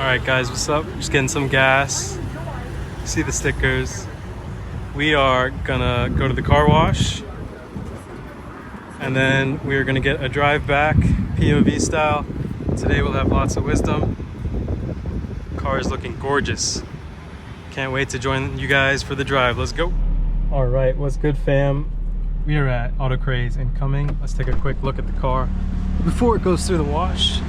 Alright guys, what's up? Just getting some gas. See the stickers. We are gonna go to the car wash and then we're gonna get a drive back, POV style. Today we'll have lots of wisdom. Car is looking gorgeous. Can't wait to join you guys for the drive. Let's go. Alright, what's good fam? We are at Auto Craze incoming. Let's take a quick look at the car before it goes through the wash.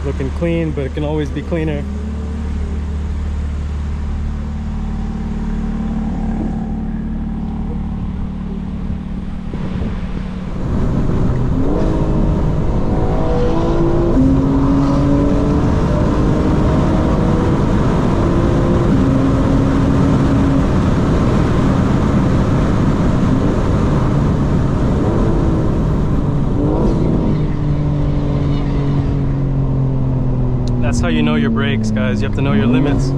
Looking clean, but it can always be cleaner. That's how you know your brakes, guys. You have to know your limits.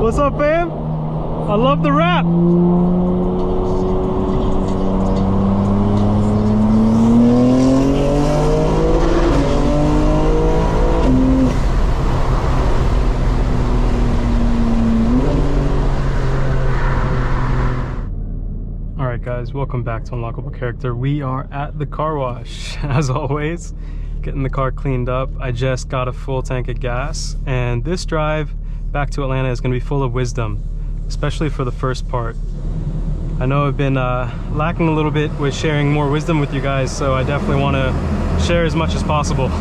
What's up, fam? I love the rap. All right, guys, welcome back to Unlockable Character. We are at the car wash, as always. Getting the car cleaned up. I just got a full tank of gas, and this drive back to Atlanta is going to be full of wisdom, especially for the first part. I know I've been lacking a little bit with sharing more wisdom with you guys, so I definitely want to share as much as possible.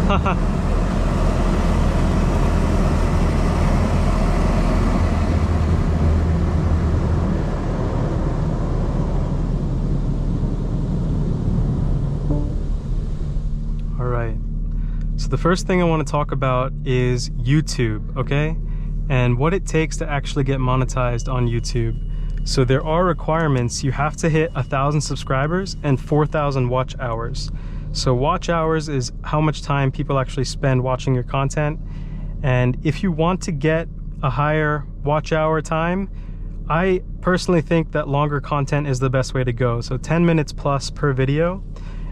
So the first thing I want to talk about is YouTube, okay? And what it takes to actually get monetized on YouTube. So there are requirements. You have to hit 1,000 subscribers and 4,000 watch hours. So watch hours is how much time people actually spend watching your content. And if you want to get a higher watch hour time, I personally think that longer content is the best way to go. So 10 minutes plus per video.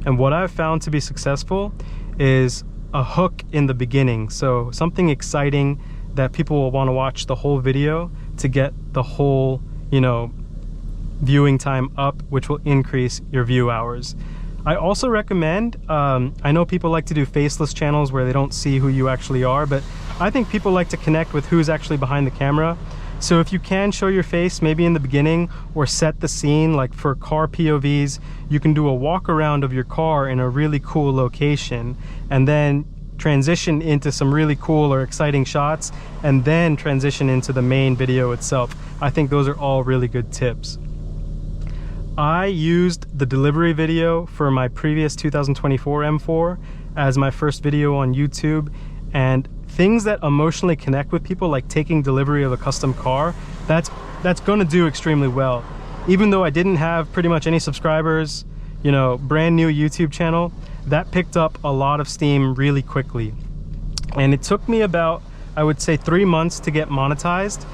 And what I've found to be successful is a hook in the beginning, so something exciting that people will want to watch the whole video to get the whole, viewing time up, which will increase your view hours. I also recommend, I know people like to do faceless channels where they don't see who you actually are, but I think people like to connect with who's actually behind the camera. So if you can show your face maybe in the beginning or set the scene, like for car POVs, you can do a walk around of your car in a really cool location and then transition into some really cool or exciting shots and then transition into the main video itself. I think those are all really good tips. I used the delivery video for my previous 2024 M4 as my first video on YouTube, and things that emotionally connect with people, like taking delivery of a custom car, that's gonna do extremely well. Even though I didn't have pretty much any subscribers, brand new YouTube channel, that picked up a lot of steam really quickly. And it took me about, I would say, 3 months to get monetized.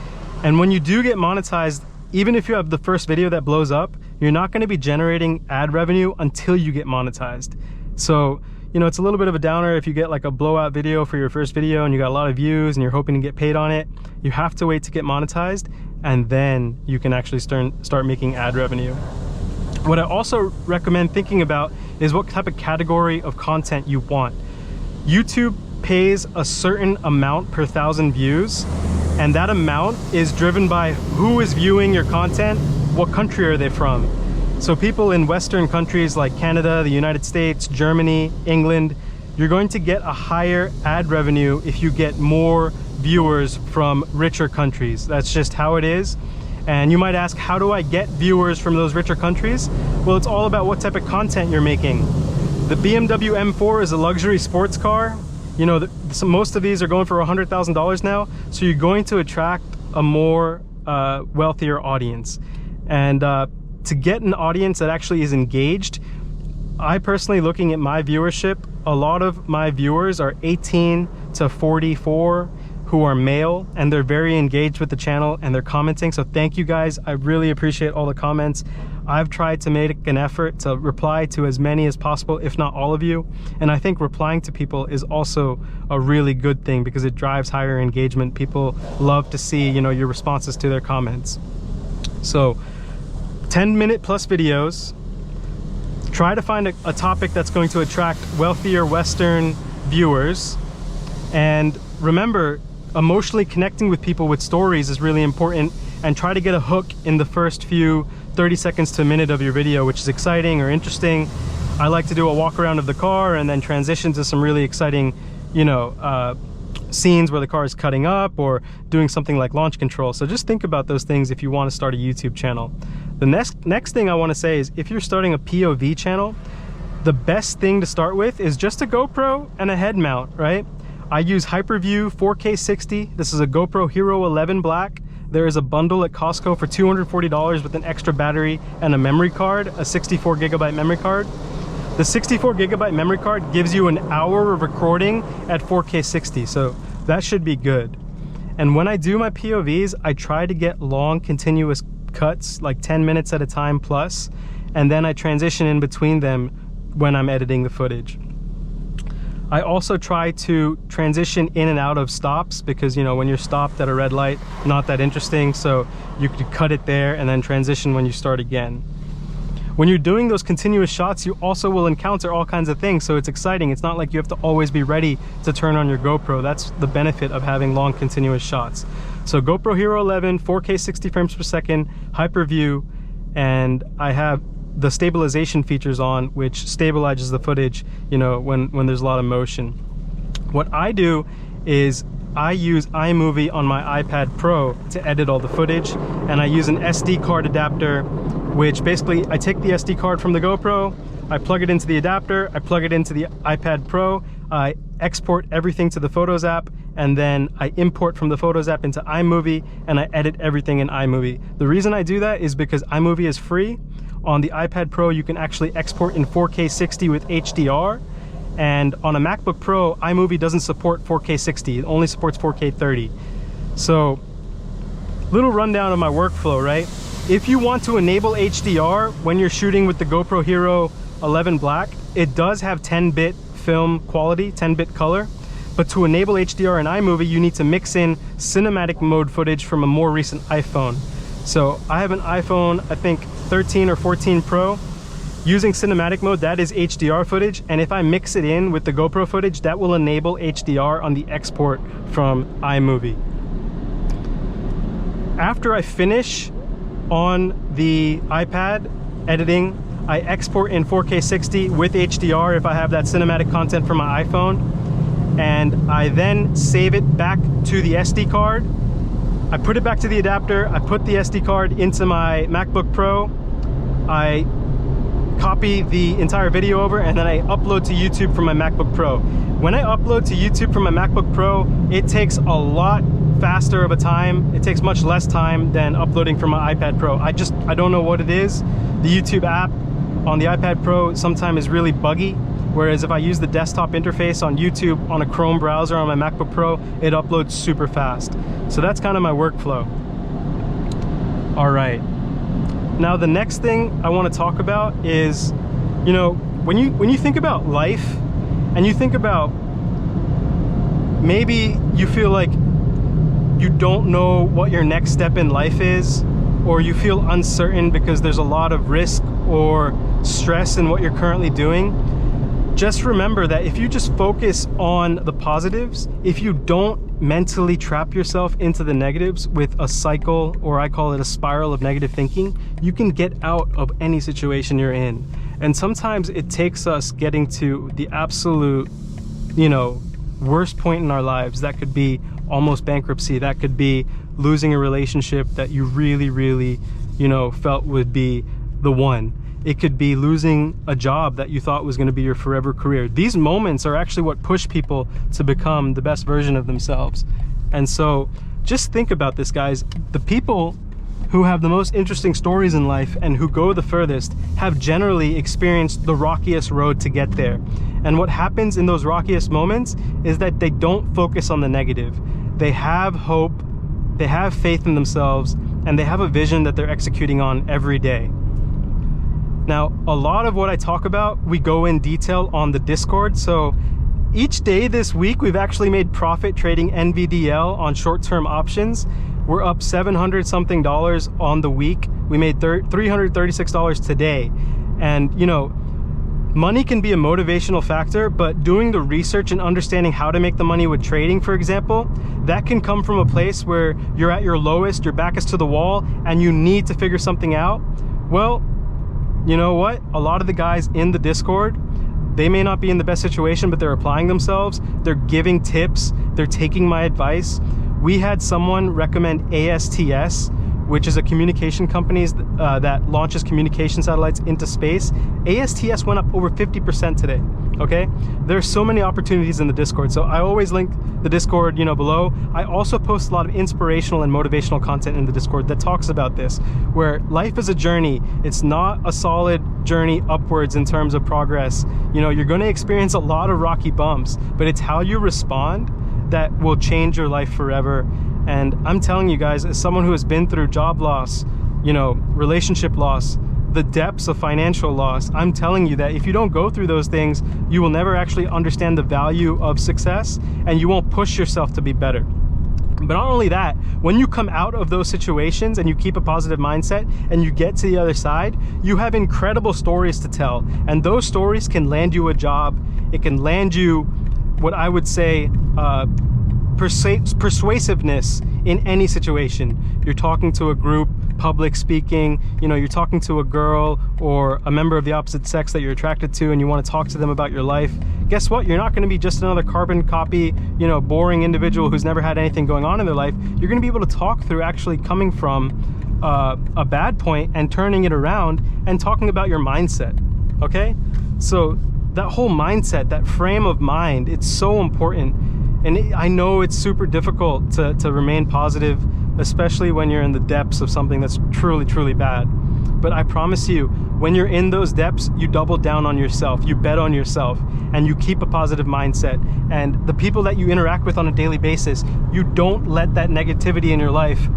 And when you do get monetized, even if you have the first video that blows up, you're not gonna be generating ad revenue until you get monetized. So, it's a little bit of a downer if you get like a blowout video for your first video and you got a lot of views and you're hoping to get paid on it. You have to wait to get monetized, and then you can actually start making ad revenue. What I also recommend thinking about is what type of category of content you want. YouTube pays a certain amount per 1,000 views, and that amount is driven by who is viewing your content, what country are they from. So people in Western countries like Canada, the United States, Germany, England, you're going to get a higher ad revenue if you get more viewers from richer countries. That's just how it is. And you might ask, how do I get viewers from those richer countries? Well, it's all about what type of content you're making. The BMW M4 is a luxury sports car. Most of these are going for $100,000 now. So you're going to attract a more wealthier audience. And to get an audience that actually is engaged, I personally, looking at my viewership, a lot of my viewers are 18 to 44, who are male, and they're very engaged with the channel and they're commenting. So thank you guys. I really appreciate all the comments. I've tried to make an effort to reply to as many as possible, if not all of you. And I think replying to people is also a really good thing because it drives higher engagement. People love to see, you know, your responses to their comments. So 10-minute plus videos. Try to find a topic that's going to attract wealthier Western viewers. And remember, emotionally connecting with people with stories is really important, and try to get a hook in the first few 30 seconds to a minute of your video, which is exciting or interesting. I like to do a walk around of the car and then transition to some really exciting, you know, scenes where the car is cutting up or doing something like launch control. So just think about those things if you want to start a YouTube channel. The next thing I want to say is, if you're starting a POV channel, the best thing to start with is just a GoPro and a head mount, right? I use Hyperview 4K 60. This is a GoPro Hero 11 Black. There is a bundle at Costco for $240 with an extra battery and a memory card, a 64 gigabyte memory card. The 64 gigabyte memory card gives you an hour of recording at 4K 60, so that should be good. And when I do my POVs, I try to get long continuous cuts, like 10 minutes at a time plus, and then I transition in between them when I'm editing the footage. I also try to transition in and out of stops because, you know, when you're stopped at a red light, not that interesting, so you could cut it there and then transition when you start again. When you're doing those continuous shots, you also will encounter all kinds of things, so it's exciting. It's not like you have to always be ready to turn on your GoPro. That's the benefit of having long continuous shots. So GoPro Hero 11, 4K 60 frames per second, Hyperview, and I have the stabilization features on, which stabilizes the footage, you know, when there's a lot of motion. What I do is I use iMovie on my iPad Pro to edit all the footage, and I use an SD card adapter, which basically I take the SD card from the GoPro, I plug it into the adapter, I plug it into the iPad Pro, I export everything to the Photos app, and then I import from the Photos app into iMovie, and I edit everything in iMovie. The reason I do that is because iMovie is free. On the iPad Pro, you can actually export in 4K 60 with HDR, and on a MacBook Pro, iMovie doesn't support 4K 60, it only supports 4K 30. So, little rundown of my workflow, right? If you want to enable HDR when you're shooting with the GoPro Hero 11 Black, it does have 10-bit film quality, 10-bit color, but to enable HDR in iMovie, you need to mix in cinematic mode footage from a more recent iPhone. So I have an iPhone, I think 13 or 14 Pro. Using cinematic mode, that is HDR footage, and if I mix it in with the GoPro footage, that will enable HDR on the export from iMovie. After I finish on the iPad editing, I export in 4K 60 with HDR if I have that cinematic content from my iPhone, and I then save it back to the SD card. I put it back to the adapter, I put the SD card into my MacBook Pro, I copy the entire video over, and then I upload to YouTube from my MacBook Pro. When I upload to YouTube from my MacBook Pro, it takes a lot faster of a time. It takes much less time than uploading from my iPad Pro. I don't know what it is. The YouTube app on the iPad Pro sometimes is really buggy, whereas if I use the desktop interface on YouTube on a Chrome browser on my MacBook Pro, it uploads super fast. So that's kind of my workflow. All right. Now the next thing I want to talk about is, you know, when you think about life and you think about maybe you feel like you don't know what your next step in life is, or you feel uncertain because there's a lot of risk or stress in what you're currently doing, just remember that if you just focus on the positives, if you don't mentally trap yourself into the negatives with a cycle, or I call it a spiral of negative thinking, you can get out of any situation you're in. And sometimes it takes us getting to the absolute, you know, worst point in our lives. That could be almost bankruptcy. That could be losing a relationship that you really, really, you know, felt would be the one. It could be losing a job that you thought was going to be your forever career. These moments are actually what push people to become the best version of themselves. And so just think about this, guys. The people who have the most interesting stories in life and who go the furthest have generally experienced the rockiest road to get there. And what happens in those rockiest moments is that they don't focus on the negative. they have hope, they have faith in themselves, and they have a vision that they're executing on every day. Now, a lot of what I talk about, we go in detail on the Discord. So each day this week, we've actually made profit trading NVDL on short-term options. We're up $700 something on the week. We made $336 today. And you know, money can be a motivational factor, but doing the research and understanding how to make the money with trading, for example, that can come from a place where you're at your lowest, your back is to the wall, and you need to figure something out. Well, you know what? A lot of the guys in the Discord, they may not be in the best situation, but they're applying themselves. They're giving tips. They're taking my advice. We had someone recommend ASTS, which is a communication company that launches communication satellites into space. ASTS went up over 50% today, okay? There's so many opportunities in the Discord. So I always link the Discord, you know, below. I also post a lot of inspirational and motivational content in the Discord that talks about this, where life is a journey. It's not a solid journey upwards in terms of progress. You know, you're gonna experience a lot of rocky bumps, but it's how you respond that will change your life forever. And I'm telling you guys, as someone who has been through job loss, you know, relationship loss, the depths of financial loss, I'm telling you that if you don't go through those things, you will never actually understand the value of success, and you won't push yourself to be better. But not only that, when you come out of those situations and you keep a positive mindset and you get to the other side, you have incredible stories to tell. And those stories can land you a job. It can land you what I would say, persuasiveness in any situation. You're talking to a group, public speaking, you know, you're talking to a girl or a member of the opposite sex that you're attracted to, and you want to talk to them about your life. Guess what? You're not going to be just another carbon copy, you know, boring individual who's never had anything going on in their life. You're going to be able to talk through actually coming from a bad point and turning it around and talking about your mindset, okay? So that whole mindset, that frame of mind, it's so important. And I know it's super difficult to remain positive, especially when you're in the depths of something that's truly, truly bad. But I promise you, when you're in those depths, you double down on yourself, you bet on yourself, and you keep a positive mindset. And the people that you interact with on a daily basis, you don't let that negativity in your life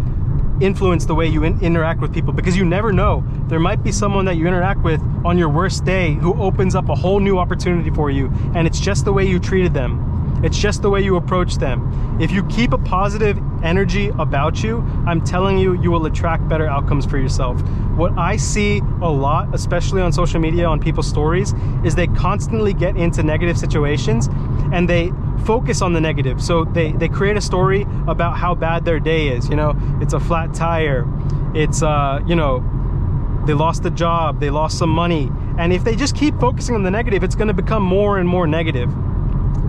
influence the way you interact with people, because you never know. There might be someone that you interact with on your worst day who opens up a whole new opportunity for you, and it's just the way you treated them. It's just the way you approach them. If you keep a positive energy about you, I'm telling you, you will attract better outcomes for yourself. What I see a lot, especially on social media, on people's stories, is they constantly get into negative situations and they focus on the negative. So they create a story about how bad their day is. You know, it's a flat tire. It's, you know, they lost the job, they lost some money. And if they just keep focusing on the negative, it's gonna become more and more negative.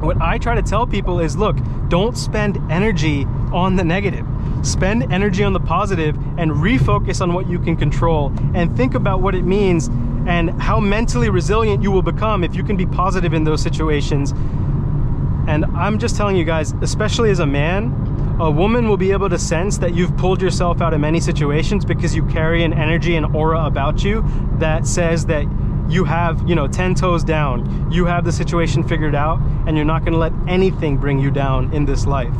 What I try to tell people is, look, don't spend energy on the negative. Spend energy on the positive and refocus on what you can control, and think about what it means and how mentally resilient you will become if you can be positive in those situations. And I'm just telling you guys, especially as a man, a woman will be able to sense that you've pulled yourself out of many situations because you carry an energy and aura about you that says that you have, you know, 10 toes down. You have the situation figured out, and you're not going to let anything bring you down in this life.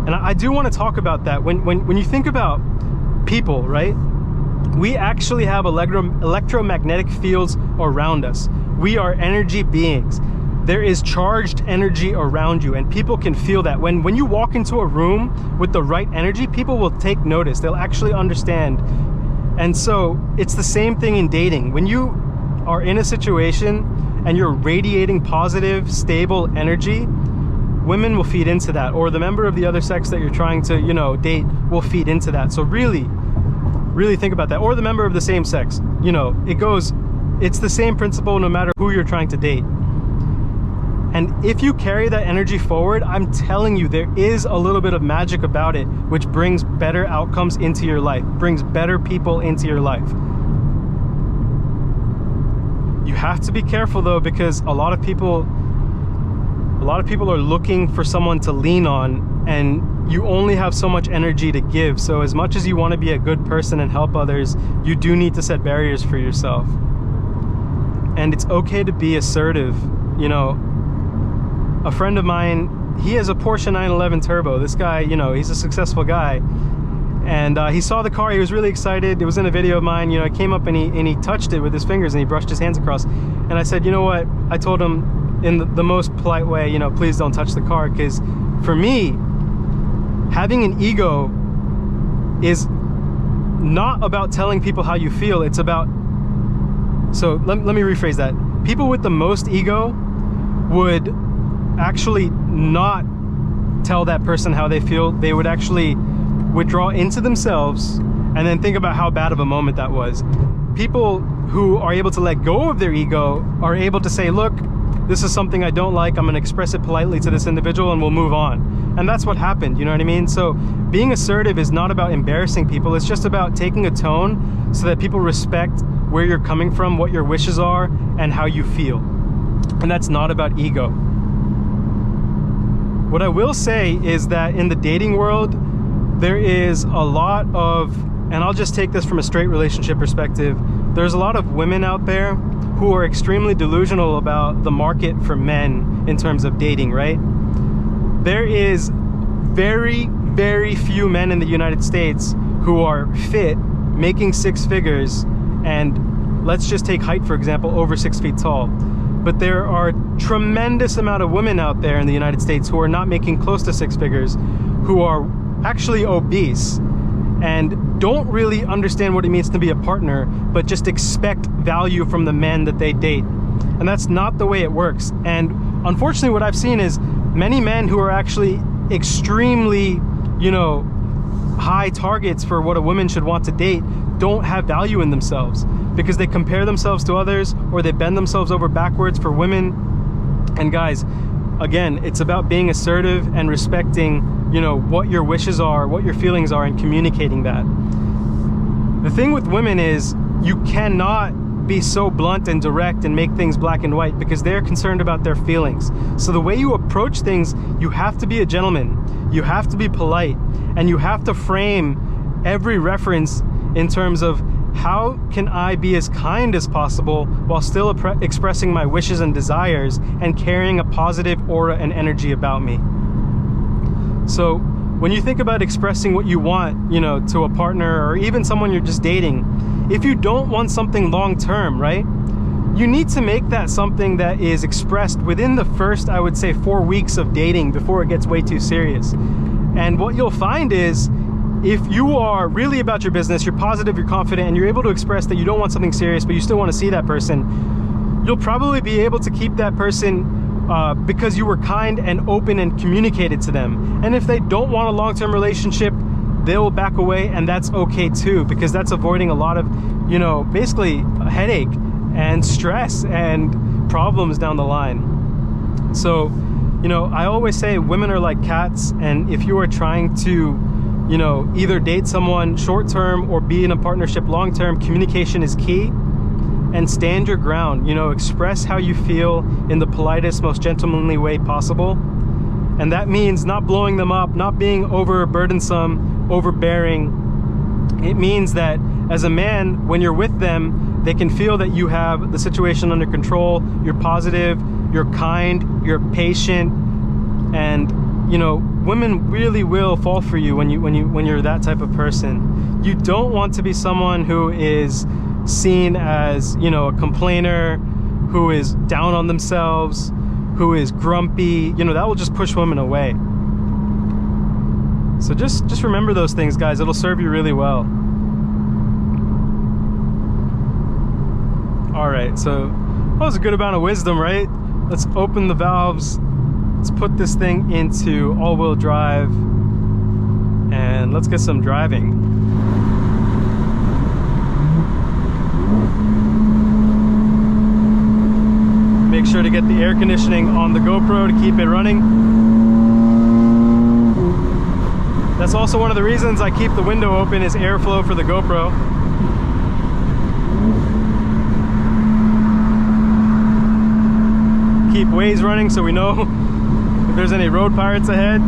And I do want to talk about that. When you think about people, right? We actually have electromagnetic fields around us. We are energy beings. There is charged energy around you, and people can feel that. When you walk into a room with the right energy, people will take notice. They'll actually understand. And so it's the same thing in dating. When you are in a situation and you're radiating positive, stable energy, women will feed into that, or the member of the other sex that you're trying to, you know, date will feed into that. So really think about that. Or the member of the same sex, you know, it's the same principle no matter who you're trying to date. And if you carry that energy forward, I'm telling you, there is a little bit of magic about it, which brings better outcomes into your life, brings better people into your life. You have to be careful though, because a lot of people are looking for someone to lean on, and you only have so much energy to give. So as much as you want to be a good person and help others, you do need to set barriers for yourself. And it's okay to be assertive. You know, a friend of mine he has a Porsche 911 Turbo. This guy, you know, he's a successful guy. And he saw the car, he was really excited. It was in a video of mine, you know, he came up and he touched it with his fingers and he brushed his hands across. And I said, you know what? I told him in the most polite way, you know, please don't touch the car. Because for me, having an ego is not about telling people how you feel. It's about, so let me rephrase that. People with the most ego would actually not tell that person how they feel. They would actually withdraw into themselves and then think about how bad of a moment that was. People who are able to let go of their ego are able to say, look, this is something I don't like, I'm gonna express it politely to this individual and we'll move on. And that's what happened, you know what I mean? So being assertive is not about embarrassing people, it's just about taking a tone so that people respect where you're coming from, what your wishes are, and how you feel. And that's not about ego. What I will say is that in the dating world, there is a lot of, and I'll just take this from a straight relationship perspective, there's a lot of women out there who are extremely delusional about the market for men in terms of dating, right? There is very, very few men in the United States who are fit, making six figures, and let's just take height, for example, over 6 feet tall. But there are a tremendous amount of women out there in the United States who are not making close to 6 figures, who are actually obese and don't really understand what it means to be a partner, but just expect value from the men that they date. And that's not the way it works. And unfortunately, what I've seen is many men who are actually extremely, you know, high targets for what a woman should want to date don't have value in themselves because they compare themselves to others or they bend themselves over backwards for women. And guys, again, it's about being assertive and respecting, you know, what your wishes are, what your feelings are, and communicating that. The thing with women is you cannot be so blunt and direct and make things black and white because they're concerned about their feelings. So the way you approach things, you have to be a gentleman, you have to be polite, and you have to frame every reference in terms of how can I be as kind as possible while still expressing my wishes and desires and carrying a positive aura and energy about me. So when you think about expressing what you want, you know, to a partner or even someone you're just dating, if you don't want something long-term, right, you need to make that something that is expressed within the first, I would say, 4 weeks of dating before it gets way too serious. And what you'll find is if you are really about your business, you're positive, you're confident, and you're able to express that you don't want something serious, but you still want to see that person, you'll probably be able to keep that person because you were kind and open and communicated to them. And if they don't want a long-term relationship, they will back away, and that's okay too, because that's avoiding a lot of, you know, basically a headache and stress and problems down the line. So, you know, I always say women are like cats, and if you are trying to, you know, either date someone short-term or be in a partnership long-term, communication is key. And stand your ground, you know, express how you feel in the politest, most gentlemanly way possible. And that means not blowing them up, not being overburdensome, overbearing. It means that as a man, when you're with them, they can feel that you have the situation under control, you're positive, you're kind, you're patient, and, you know, women really will fall for you when you're that type of person. You don't want to be someone who is seen as, you know, a complainer, who is down on themselves, who is grumpy. You know, that will just push women away. So just remember those things, guys. It'll serve you really well. All right, so that was a good amount of wisdom, right? Let's open the valves. Let's put this thing into all-wheel drive and let's get some driving. Make sure to get the air conditioning on the GoPro to keep it running. That's also one of the reasons I keep the window open, is airflow for the GoPro. Keep Waze running so we know if there's any road pirates ahead.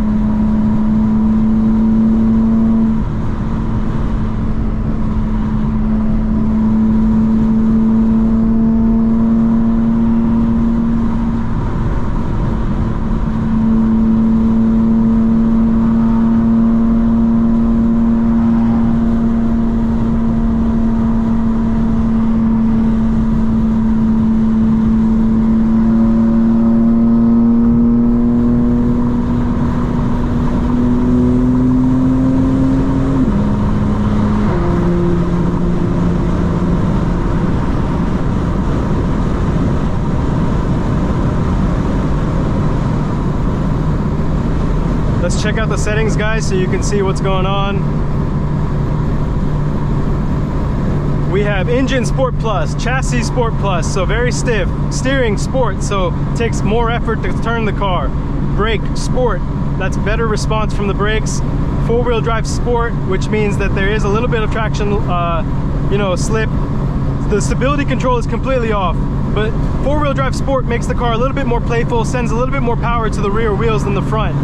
Let's check out the settings, guys, so you can see what's going on. We have engine Sport Plus, chassis Sport Plus, so very stiff. Steering Sport, so it takes more effort to turn the car. Brake Sport, that's better response from the brakes. Four-wheel drive Sport, which means that there is a little bit of traction, you know, slip. The stability control is completely off, but four-wheel drive Sport makes the car a little bit more playful, sends a little bit more power to the rear wheels than the front.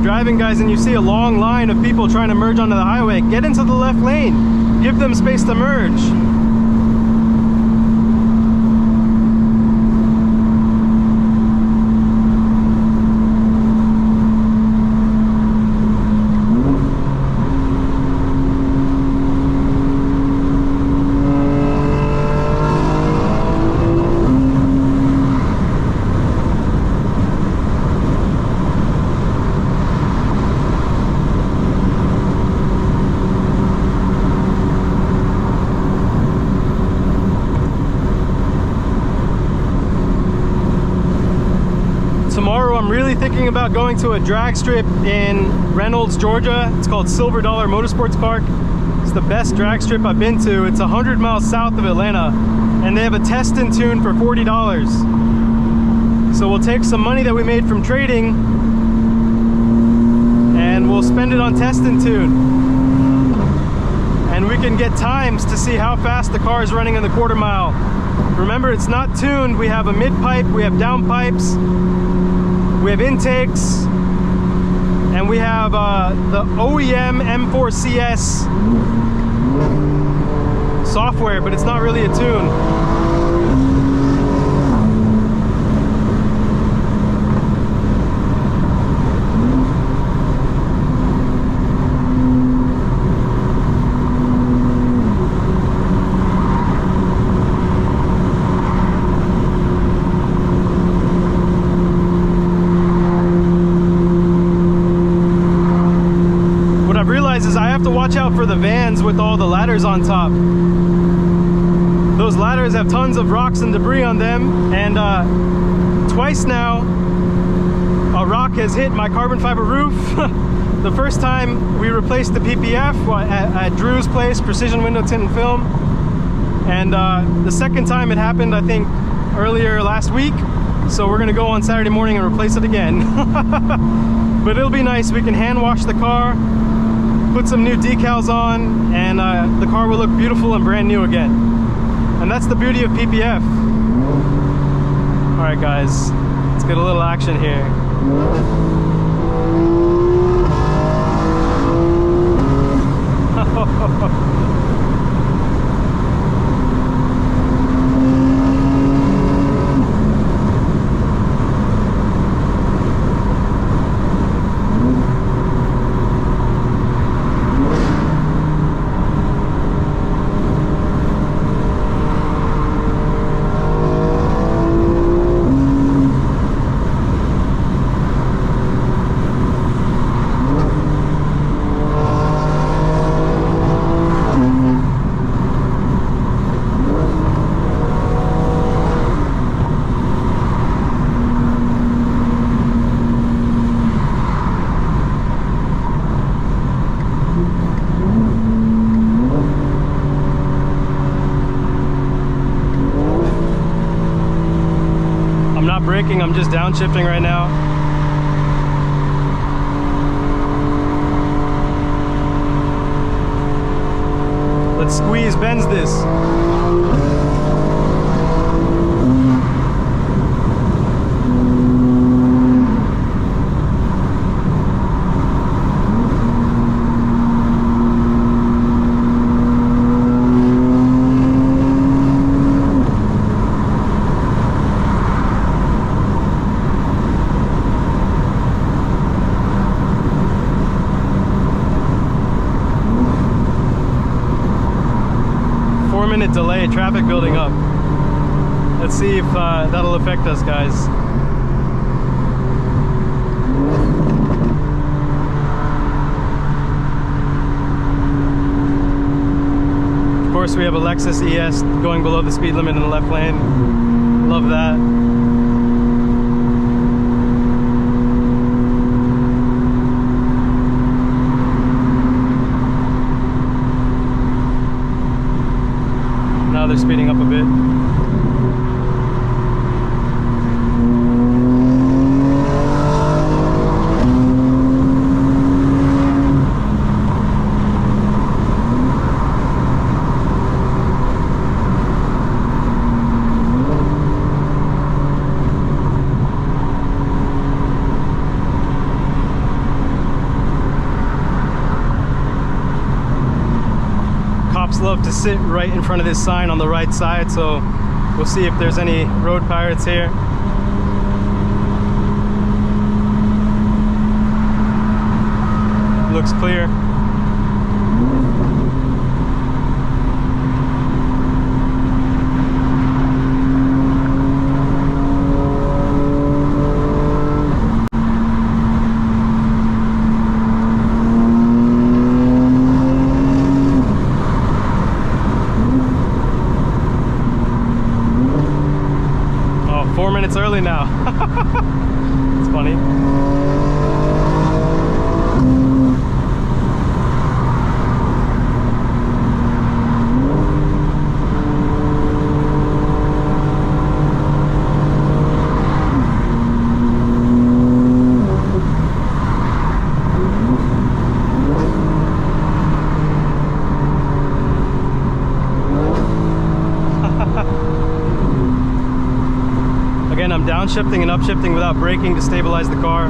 Driving, guys, and you see a long line of people trying to merge onto the highway, get into the left lane, give them space to merge. Tomorrow I'm really thinking about going to a drag strip in Reynolds, Georgia. It's called Silver Dollar Motorsports Park. It's the best drag strip I've been to. It's 100 miles south of Atlanta, and they have a test and tune for $40. So we'll take some money that we made from trading and we'll spend it on test and tune. And we can get times to see how fast the car is running in the quarter mile. Remember, it's not tuned. We have a mid pipe, we have down pipes, we have intakes, and we have the OEM M4CS software, but it's not really a tune. Is I have to watch out for the vans with all the ladders on top. Those ladders have tons of rocks and debris on them, and twice now a rock has hit my carbon fiber roof. The first time we replaced the PPF at Drew's place, Precision Window Tint and Film, and the second time it happened, I think, earlier last week. So we're gonna go on Saturday morning and replace it again. But it'll be nice. We can hand wash the car, put some new decals on, and the car will look beautiful and brand new again. And that's the beauty of PPF. All right, guys, let's get a little action here. Braking, I'm just downshifting right now. Let's squeeze bends this. delay, traffic building up. Let's see if that'll affect us, guys. Of course, we have a Lexus ES going below the speed limit in the left lane. Love that. Now they're speeding up a bit. Love to sit right in front of this sign on the right side, so we'll see if there's any road pirates here. Looks clear. It's early now. It's funny. Again, I'm downshifting and upshifting without braking to stabilize the car.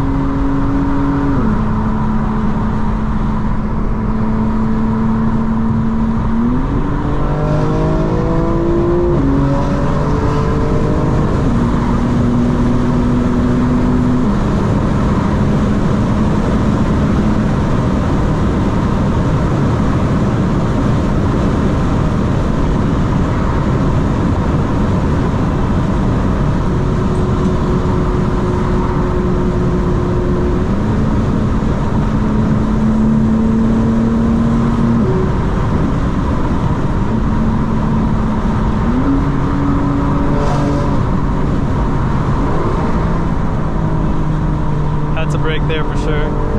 That's a break there for sure.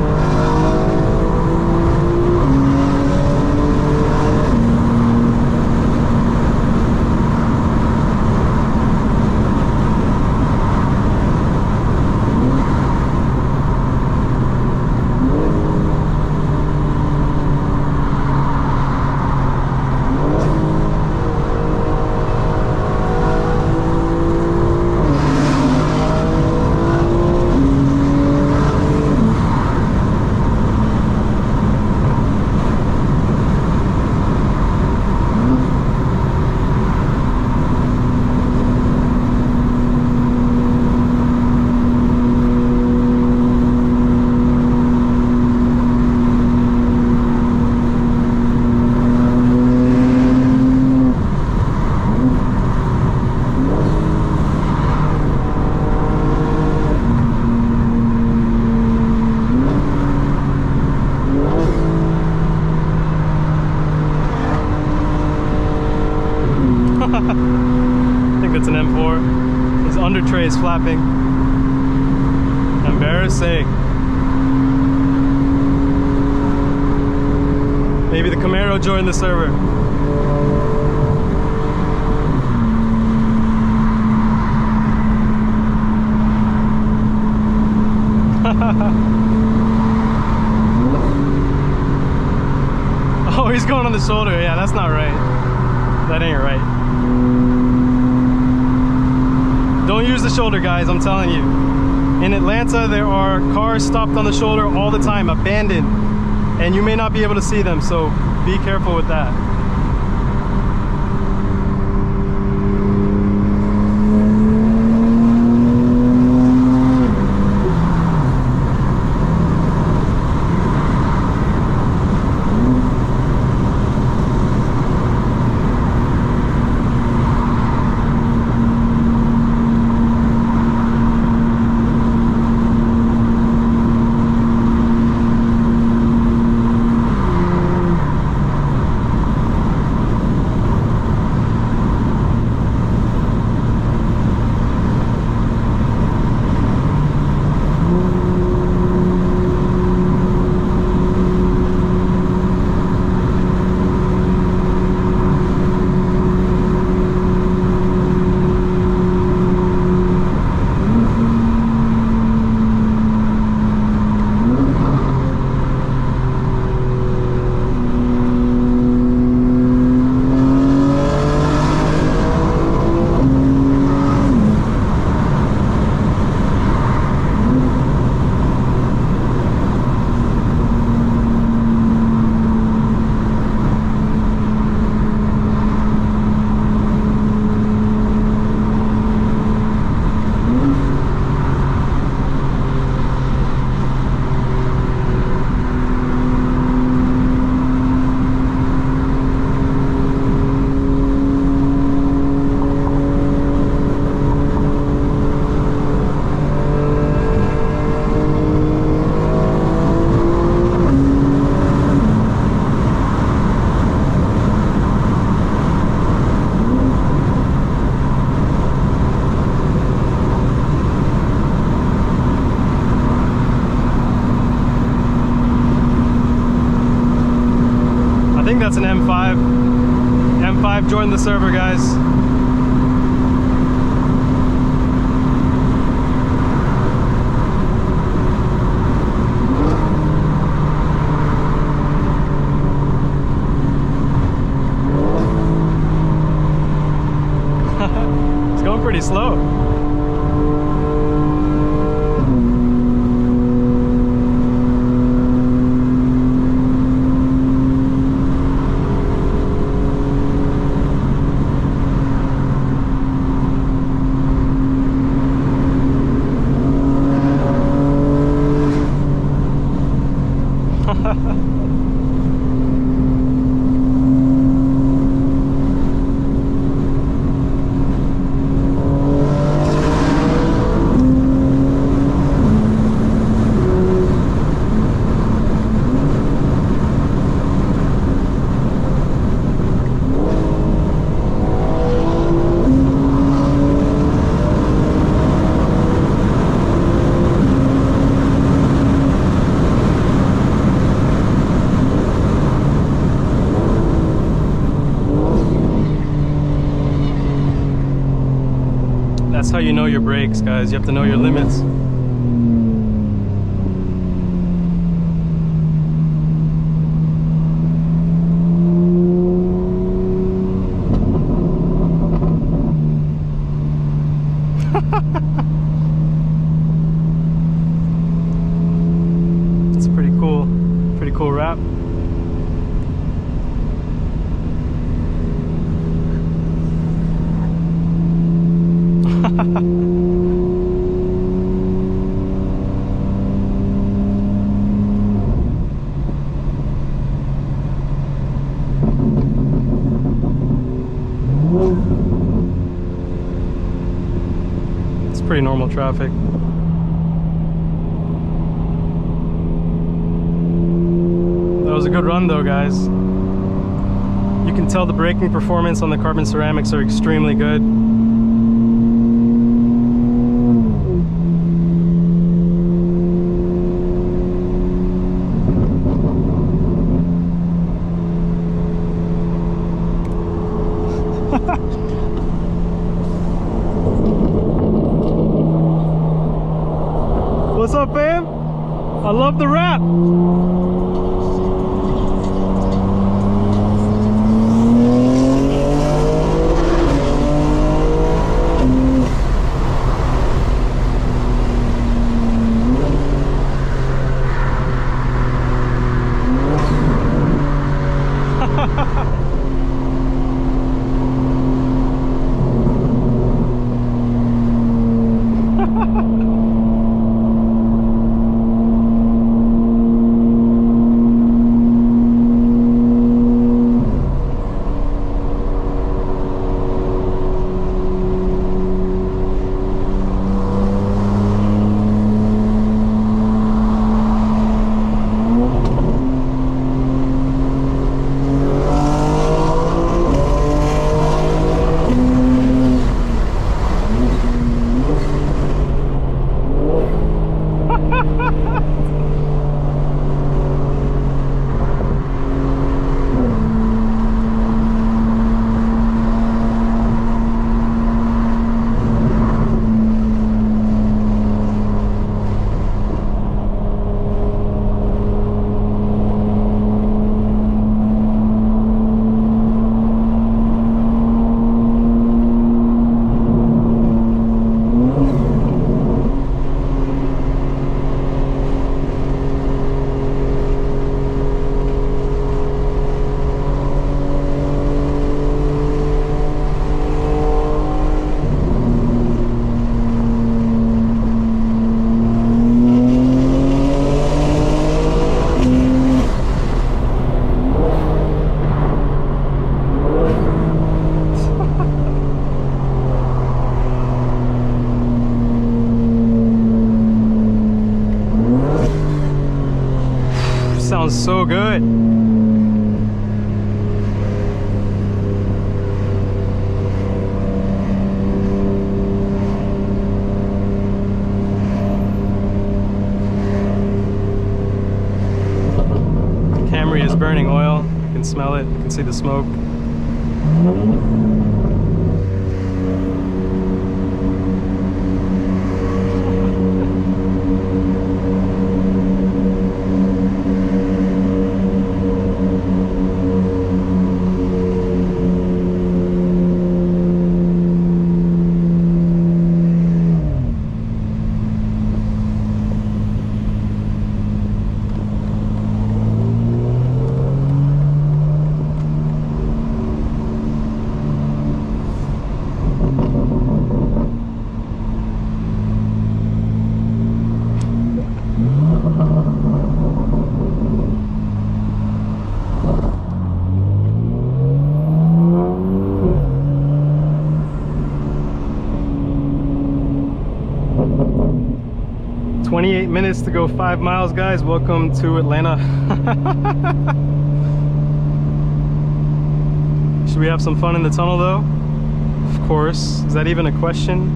I think that's an M4. His under tray is flapping. Embarrassing. Maybe the Camaro joined the server. Oh, he's going on the shoulder. Yeah, that's not right. That ain't right. Don't use the shoulder, guys, I'm telling you. In Atlanta, there are cars stopped on the shoulder all the time, abandoned. And you may not be able to see them, so be careful with that. that's an M5. M5 joined the server, guys. It's going pretty slow. That's how you know your brakes, guys. You have to know your limits. It's pretty cool wrap. It's pretty normal traffic. That was a good run though, guys. You can tell the braking performance on the carbon ceramics are extremely good. What's up, fam? I love the wrap. Sounds so good. Camry is burning oil. You can can smell it, you can see the smoke. Minutes to go 5 miles, guys. Welcome to Atlanta. Should we have some fun in the tunnel though? Of course. Is that even a question?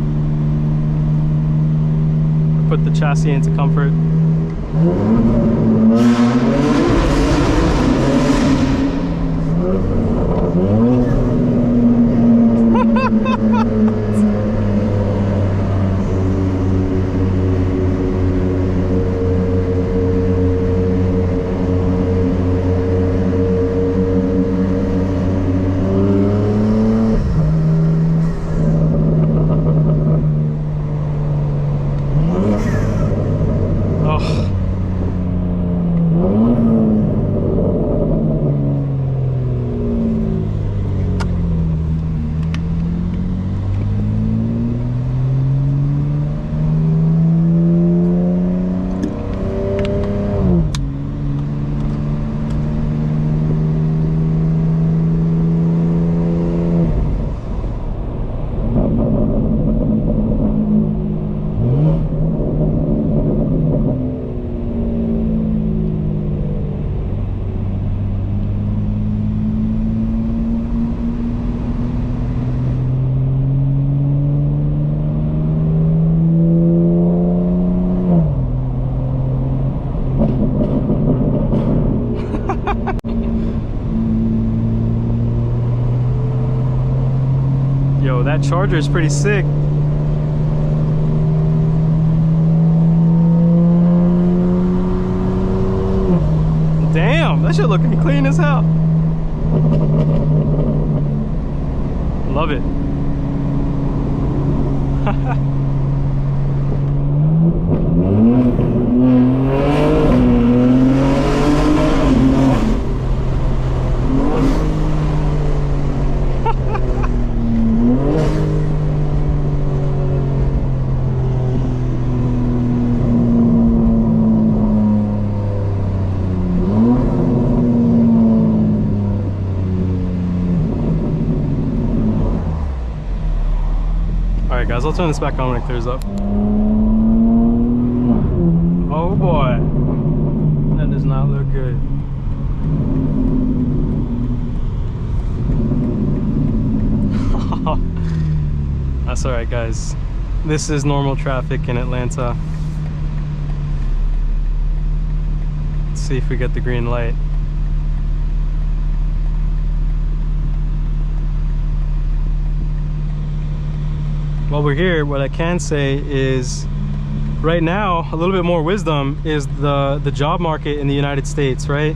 Put the chassis into comfort. Yo, that charger is pretty sick. Damn, that shit looking clean as hell. Love it. Alright guys, I'll turn this back on when it clears up. Oh boy, that does not look good. That's alright guys, this is normal traffic in Atlanta. Let's see if we get the green light. While we're here, what I can say is right now, a little bit more wisdom is the job market in the United States, right?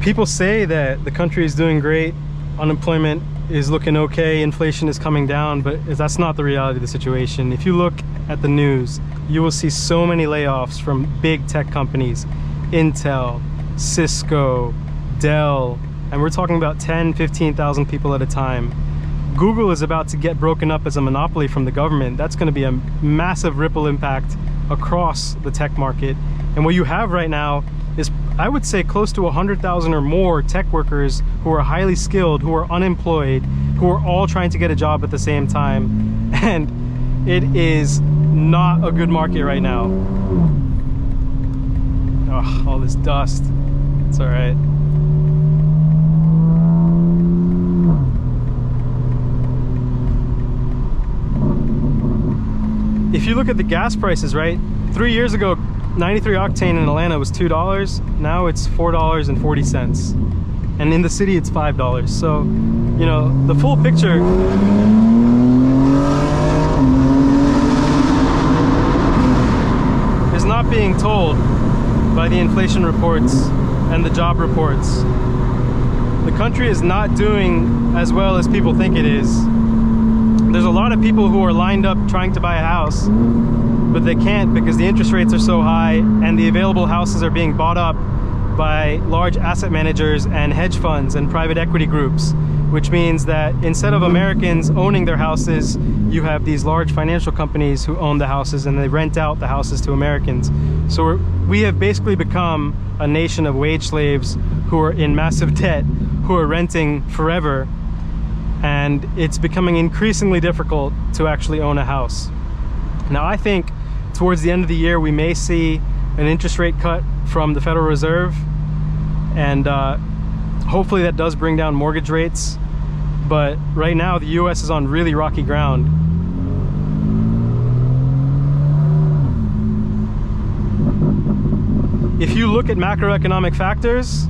People say that the country is doing great, unemployment is looking okay, inflation is coming down, but that's not the reality of the situation. If you look at the news, you will see so many layoffs from big tech companies, Intel, Cisco, Dell, and we're talking about 10, 15,000 people at a time. Google is about to get broken up as a monopoly from the government. That's going to be a massive ripple impact across the tech market. And what you have right now is, I would say, close to 100,000 or more tech workers who are highly skilled, who are unemployed, who are all trying to get a job at the same time. And it is not a good market right now. Oh, all this dust. It's all right. If you look at the gas prices, right? 3 years ago, 93 octane in Atlanta was $2. Now it's $4.40. and in the city it's $5. So, you know, the full picture is not being told by the inflation reports and the job reports. The country is not doing as well as people think it is. There's a lot of people who are lined up trying to buy a house, but they can't because the interest rates are so high and the available houses are being bought up by large asset managers and hedge funds and private equity groups, which means that instead of Americans owning their houses, you have these large financial companies who own the houses and they rent out the houses to Americans. So we have basically become a nation of wage slaves who are in massive debt, who are renting forever, and it's becoming increasingly difficult to actually own a house. Now, I think towards the end of the year we may see an interest rate cut from the Federal Reserve, and hopefully that does bring down mortgage rates. But right now the US is on really rocky ground. If you look at macroeconomic factors,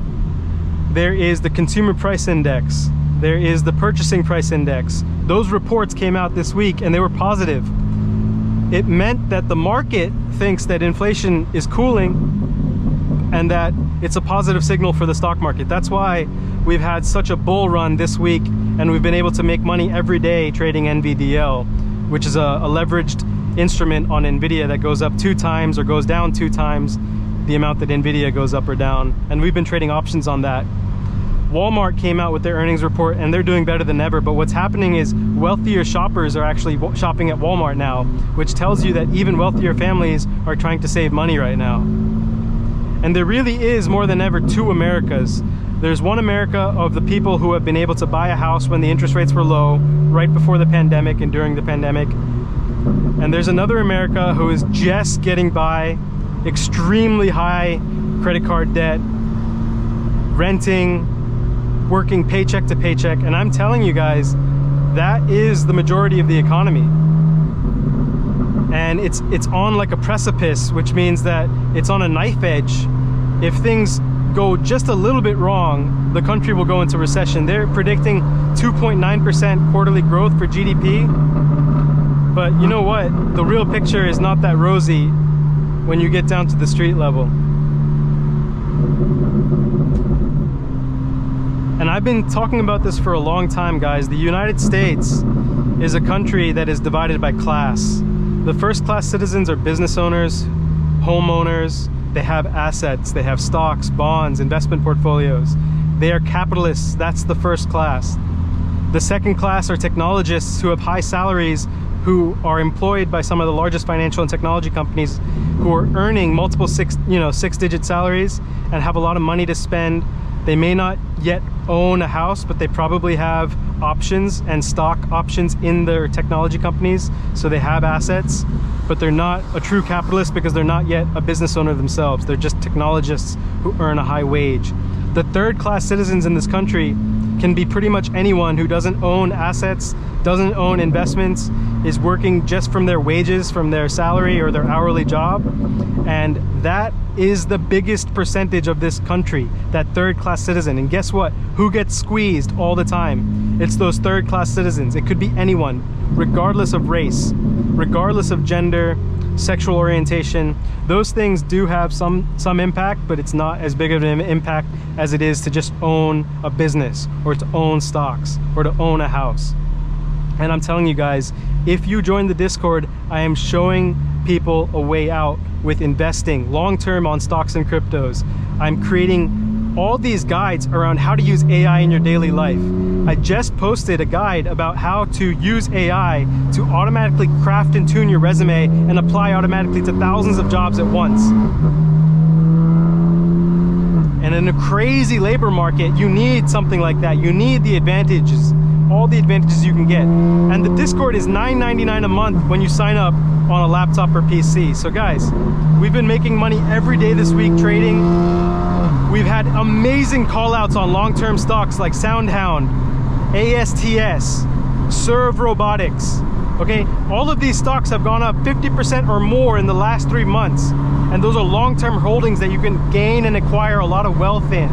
there is the consumer price index, there is the purchasing price index. Those reports came out this week and they were positive. It meant that the market thinks that inflation is cooling and that it's a positive signal for the stock market. That's why we've had such a bull run this week and we've been able to make money every day trading NVDL, which is a leveraged instrument on Nvidia that goes up 2 times or goes down 2 times the amount that Nvidia goes up or down. And we've been trading options on that. Walmart came out with their earnings report and they're doing better than ever, but what's happening is wealthier shoppers are actually shopping at Walmart now, which tells you that even wealthier families are trying to save money right now. And there really is more than ever 2 Americas. There's one America of the people who have been able to buy a house when the interest rates were low, right before the pandemic and during the pandemic. And there's another America who is just getting by, extremely high credit card debt, renting, working paycheck to paycheck. And I'm telling you guys, that is the majority of the economy. And it's on like a precipice, which means that it's on a knife edge. If things go just a little bit wrong, the country will go into recession. They're predicting 2.9% quarterly growth for GDP. But you know what? The real picture is not that rosy when you get down to the street level. And I've been talking about this for a long time, guys. The United States is a country that is divided by class. The first class citizens are business owners, homeowners, they have assets, they have stocks, bonds, investment portfolios. They are capitalists, that's the first class. The second class are technologists who have high salaries, who are employed by some of the largest financial and technology companies, who are earning multiple six-digit salaries and have a lot of money to spend. They may not yet own a house, but they probably have options and stock options in their technology companies, so they have assets, but they're not a true capitalist because they're not yet a business owner themselves. They're just technologists who earn a high wage. The third class citizens in this country can be pretty much anyone who doesn't own assets, doesn't own investments, is working just from their wages, from their salary or their hourly job. And that is the biggest percentage of this country, that third class citizen. And guess what? Who gets squeezed all the time? It's those third class citizens. It could be anyone, regardless of race, regardless of gender, sexual orientation. Those things do have some impact, but it's not as big of an impact as it is to just own a business or to own stocks or to own a house. And I'm telling you guys, if you join the Discord, I am showing people a way out with investing long-term on stocks and cryptos. I'm creating all these guides around how to use AI in your daily life. I just posted a guide about how to use AI to automatically craft and tune your resume and apply automatically to thousands of jobs at once. And in a crazy labor market, you need something like that. You need the advantages, all the advantages you can get. And the Discord is $9.99 a month when you sign up on a laptop or PC. So guys, we've been making money every day this week trading. We've had amazing call outs on long-term stocks like SoundHound, ASTS, Serve Robotics. Okay, all of these stocks have gone up 50% or more in the last 3 months. And those are long-term holdings that you can gain and acquire a lot of wealth in.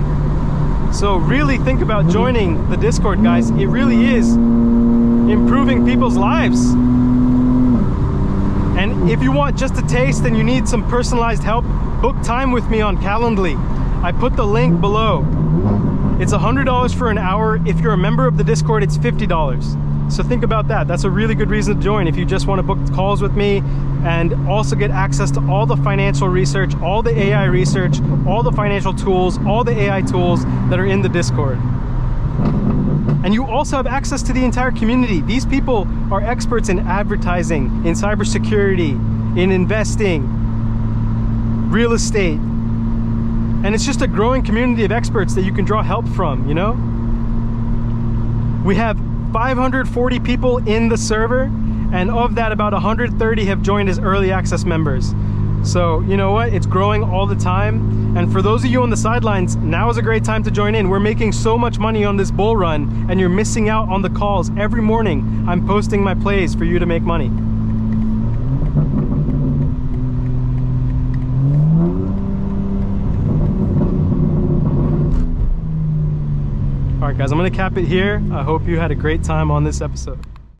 So really think about joining the Discord, guys. It really is improving people's lives. And if you want just a taste and you need some personalized help, book time with me on Calendly. I put the link below. It's $100 for an hour. If you're a member of the Discord, it's $50. So think about that. That's a really good reason to join if you just want to book calls with me and also get access to all the financial research, all the AI research, all the financial tools, all the AI tools that are in the Discord. And you also have access to the entire community. These people are experts in advertising, in cybersecurity, in investing, real estate. And it's just a growing community of experts that you can draw help from, you know? We have 540 people in the server, and of that, about 130 have joined as early access members. So, you know what? It's growing all the time. And for those of you on the sidelines, now is a great time to join in. We're making so much money on this bull run, and you're missing out on the calls. Every morning, I'm posting my plays for you to make money. All right, guys, I'm gonna cap it here. I hope you had a great time on this episode.